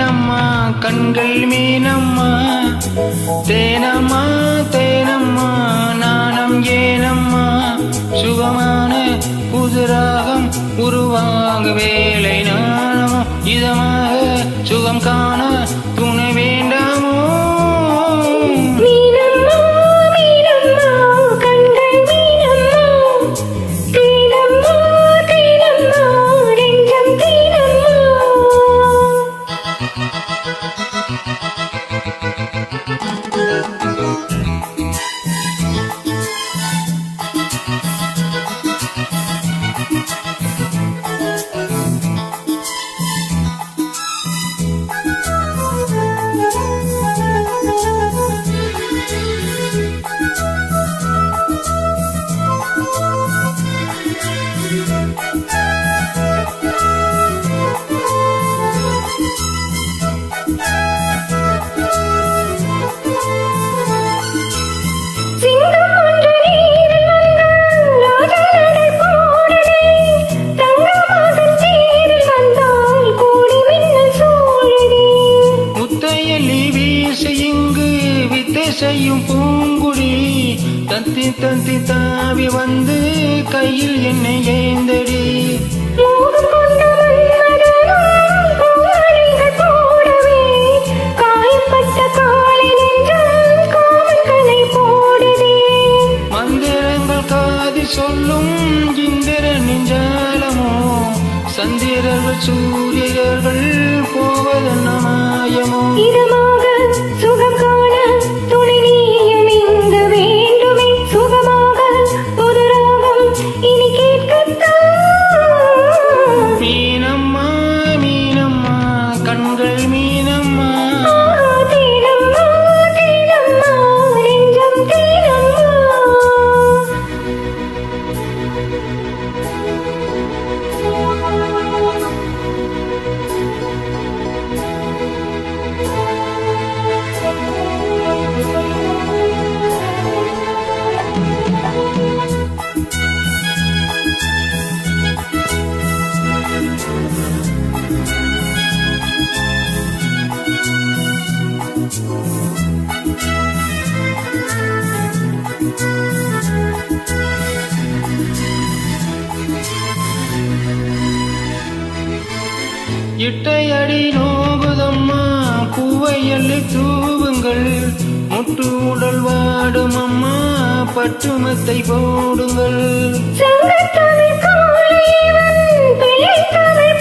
மீனம்மா கண்கள் மீனம்மா தேனம்மா தேனம்மா நாணம் ஏனம்மா சுகமான புதுராகம் உருவாக வேலை நாணமோ இதமாக சுகம் காண துணை வேண்டாமோ செய்யும் பூங்குடி தத்தி தத்தி தாவி வந்து கையில் என்னை ஏந்தடி மந்திரங்கள் காதி சொல்லும் இந்திர நெஞ்சாலமோ சந்திரர்கள் சூரியர்கள் போவதென்ன மாயமோ சுகம் காண துணை நீயும் இங்கு வேண்டுமே சுகமாக ஒரு ராகம் இனி கேட்கத்தான் மீனம்மா மீனம்மா கண்கள் மீனம்மா தேனம்மா தேனம்மா நெஞ்சம் தேனம்மா இட்டையடி நோகுதம்மா பூவை அள்ளி தூவுங்கள் முட்டு உடல் வாடும் அம்மா பட்டுமத்தை போடுங்கள் சங்கத்தமிழ் காளையவன் பிள்ளை தமிழ்